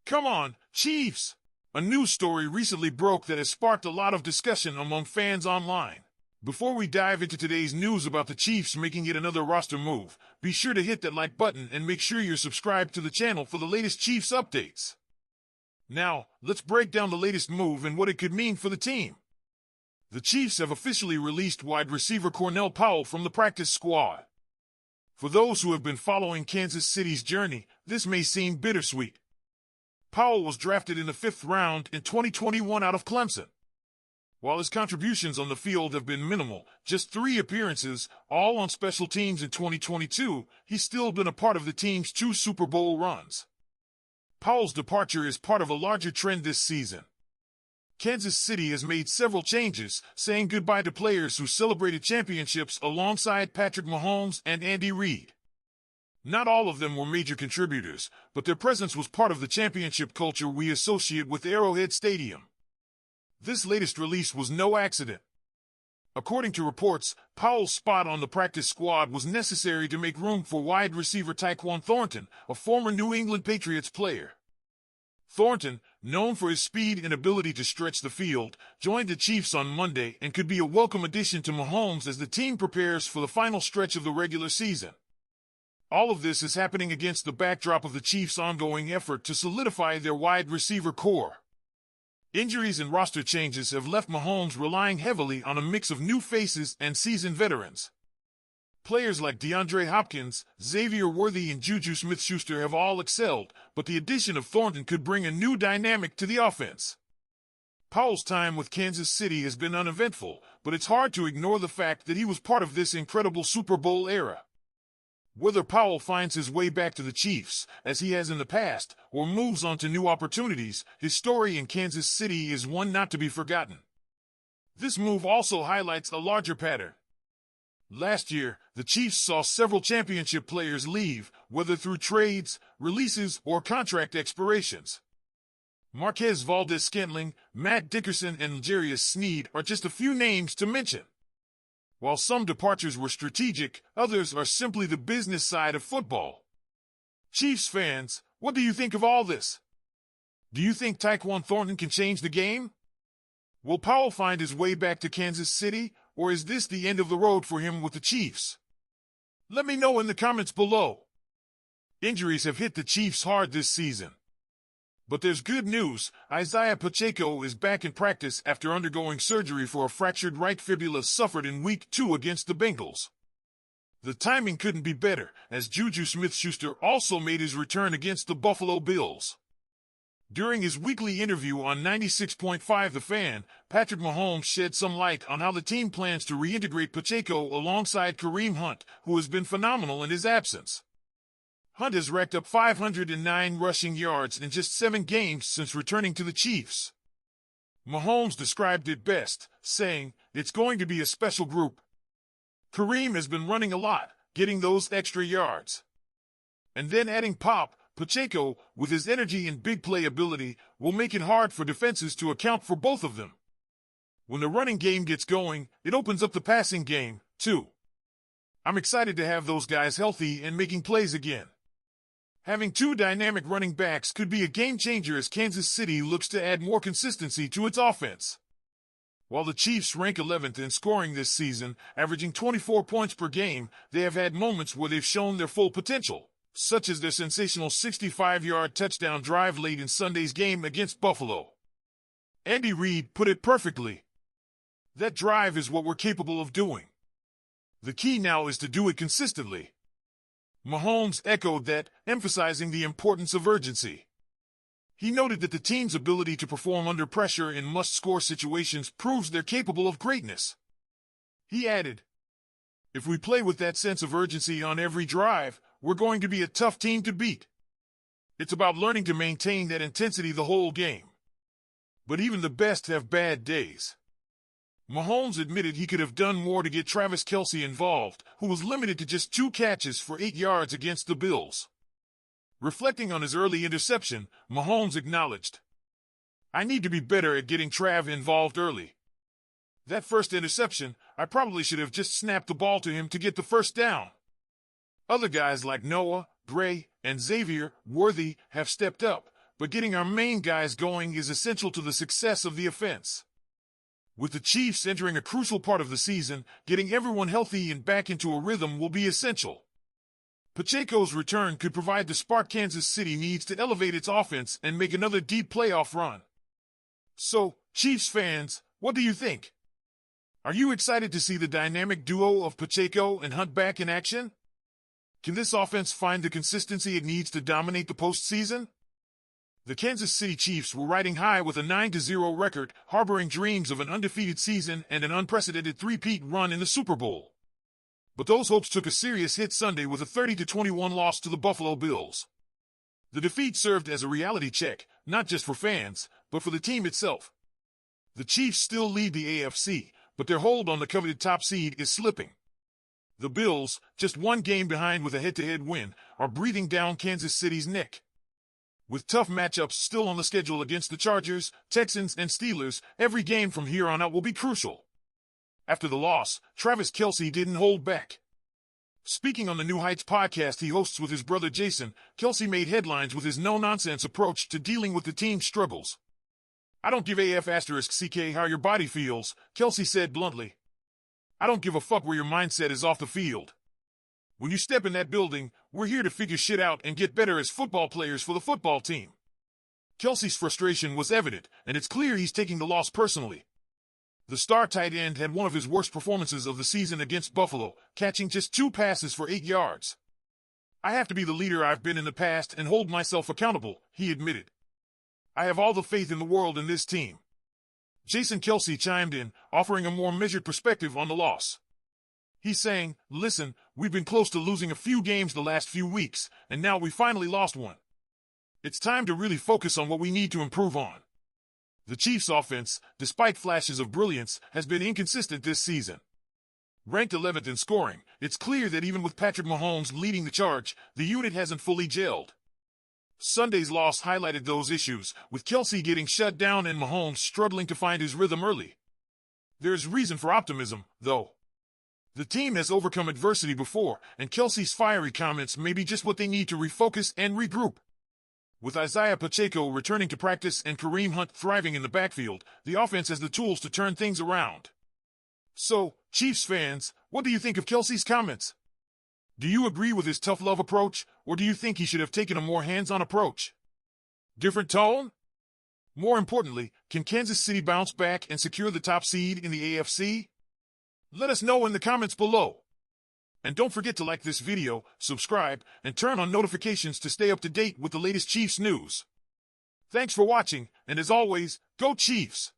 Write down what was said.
Come on, Chiefs! A news story recently broke that has sparked a lot of discussion among fans online. Before we dive into today's news about the Chiefs making yet another roster move, be sure to hit that like button and make sure you're subscribed to the channel for the latest Chiefs updates. Now, let's break down the latest move and what it could mean for the team. The Chiefs have officially released wide receiver Cornell Powell from the practice squad. For those who have been following Kansas City's journey, this may seem bittersweet. Powell was drafted in the 5th round in 2021 out of Clemson. While his contributions on the field have been minimal, just 3 appearances, all on special teams in 2022, he's still been a part of the team's 2 Super Bowl runs. Powell's departure is part of a larger trend this season. Kansas City has made several changes, saying goodbye to players who celebrated championships alongside Patrick Mahomes and Andy Reid. Not all of them were major contributors, but their presence was part of the championship culture we associate with Arrowhead Stadium. This latest release was no accident. According to reports, Powell's spot on the practice squad was necessary to make room for wide receiver Tyquan Thornton, a former New England Patriots player. Thornton, known for his speed and ability to stretch the field, joined the Chiefs on Monday and could be a welcome addition to Mahomes as the team prepares for the final stretch of the regular season. All of this is happening against the backdrop of the Chiefs' ongoing effort to solidify their wide receiver core. Injuries and roster changes have left Mahomes relying heavily on a mix of new faces and seasoned veterans. Players like DeAndre Hopkins, Xavier Worthy, and Juju Smith-Schuster have all excelled, but the addition of Thornton could bring a new dynamic to the offense. Powell's time with Kansas City has been uneventful, but it's hard to ignore the fact that he was part of this incredible Super Bowl era. Whether Powell finds his way back to the Chiefs, as he has in the past, or moves on to new opportunities, his story in Kansas City is one not to be forgotten. This move also highlights a larger pattern. Last year, the Chiefs saw several championship players leave, whether through trades, releases, or contract expirations. Marquez Valdes-Scantling, Matt Dickerson, and L'Jarius Sneed are just a few names to mention. While some departures were strategic, others are simply the business side of football. Chiefs fans, what do you think of all this? Do you think Tyquan Thornton can change the game? Will Powell find his way back to Kansas City, or is this the end of the road for him with the Chiefs? Let me know in the comments below. Injuries have hit the Chiefs hard this season. But there's good news. Isaiah Pacheco is back in practice after undergoing surgery for a fractured right fibula suffered in Week 2 against the Bengals. The timing couldn't be better, as Juju Smith-Schuster also made his return against the Buffalo Bills. During his weekly interview on 96.5 The Fan, Patrick Mahomes shed some light on how the team plans to reintegrate Pacheco alongside Kareem Hunt, who has been phenomenal in his absence. Hunt has racked up 509 rushing yards in just 7 games since returning to the Chiefs. Mahomes described it best, saying, "It's going to be a special group. Kareem has been running a lot, getting those extra yards. And then adding pop, Pacheco, with his energy and big play ability, will make it hard for defenses to account for both of them. When the running game gets going, it opens up the passing game, too. I'm excited to have those guys healthy and making plays again." Having 2 dynamic running backs could be a game-changer as Kansas City looks to add more consistency to its offense. While the Chiefs rank 11th in scoring this season, averaging 24 points per game, they have had moments where they've shown their full potential, such as their sensational 65-yard touchdown drive late in Sunday's game against Buffalo. Andy Reid put it perfectly. That drive is what we're capable of doing. The key now is to do it consistently. Mahomes echoed that, emphasizing the importance of urgency. He noted that the team's ability to perform under pressure in must-score situations proves they're capable of greatness. He added, "If we play with that sense of urgency on every drive, we're going to be a tough team to beat. It's about learning to maintain that intensity the whole game. But even the best have bad days." Mahomes admitted he could have done more to get Travis Kelce involved, who was limited to just 2 catches for 8 yards against the Bills. Reflecting on his early interception, Mahomes acknowledged, "I need to be better at getting Trav involved early. That first interception, I probably should have just snapped the ball to him to get the first down. Other guys like Noah, Gray, and Xavier Worthy have stepped up, but getting our main guys going is essential to the success of the offense. With the Chiefs entering a crucial part of the season, getting everyone healthy and back into a rhythm will be essential. Pacheco's return could provide the spark Kansas City needs to elevate its offense and make another deep playoff run. So, Chiefs fans, what do you think? Are you excited to see the dynamic duo of Pacheco and Hunt back in action? Can this offense find the consistency it needs to dominate the postseason? The Kansas City Chiefs were riding high with a 9-0 record, harboring dreams of an undefeated season and an unprecedented three-peat run in the Super Bowl. But those hopes took a serious hit Sunday with a 30-21 loss to the Buffalo Bills. The defeat served as a reality check, not just for fans, but for the team itself. The Chiefs still lead the AFC, but their hold on the coveted top seed is slipping. The Bills, just one game behind with a head-to-head win, are breathing down Kansas City's neck. With tough matchups still on the schedule against the Chargers, Texans, and Steelers, every game from here on out will be crucial. After the loss, Travis Kelce didn't hold back. Speaking on the New Heights podcast he hosts with his brother Jason, Kelce made headlines with his no-nonsense approach to dealing with the team's struggles. "I don't give a how your body feels," Kelce said bluntly. "I don't give a fuck where your mindset is off the field. When you step in that building, we're here to figure shit out and get better as football players for the football team." Kelce's frustration was evident, and it's clear he's taking the loss personally. The star tight end had one of his worst performances of the season against Buffalo, catching just 2 passes for 8 yards. "I have to be the leader I've been in the past and hold myself accountable," he admitted. "I have all the faith in the world in this team." Jason Kelce chimed in, offering a more measured perspective on the loss. He's saying, "Listen, we've been close to losing a few games the last few weeks, and now we finally lost one. It's time to really focus on what we need to improve on." The Chiefs' offense, despite flashes of brilliance, has been inconsistent this season. Ranked 11th in scoring, it's clear that even with Patrick Mahomes leading the charge, the unit hasn't fully gelled. Sunday's loss highlighted those issues, with Kelce getting shut down and Mahomes struggling to find his rhythm early. There's reason for optimism, though. The team has overcome adversity before, and Kelce's fiery comments may be just what they need to refocus and regroup. With Isaiah Pacheco returning to practice and Kareem Hunt thriving in the backfield, the offense has the tools to turn things around. So, Chiefs fans, what do you think of Kelce's comments? Do you agree with his tough love approach, or do you think he should have taken a more hands-on approach? Different tone? More importantly, can Kansas City bounce back and secure the top seed in the AFC? Let us know in the comments below. And don't forget to like this video, subscribe, and turn on notifications to stay up to date with the latest Chiefs news. Thanks for watching, and as always, go Chiefs!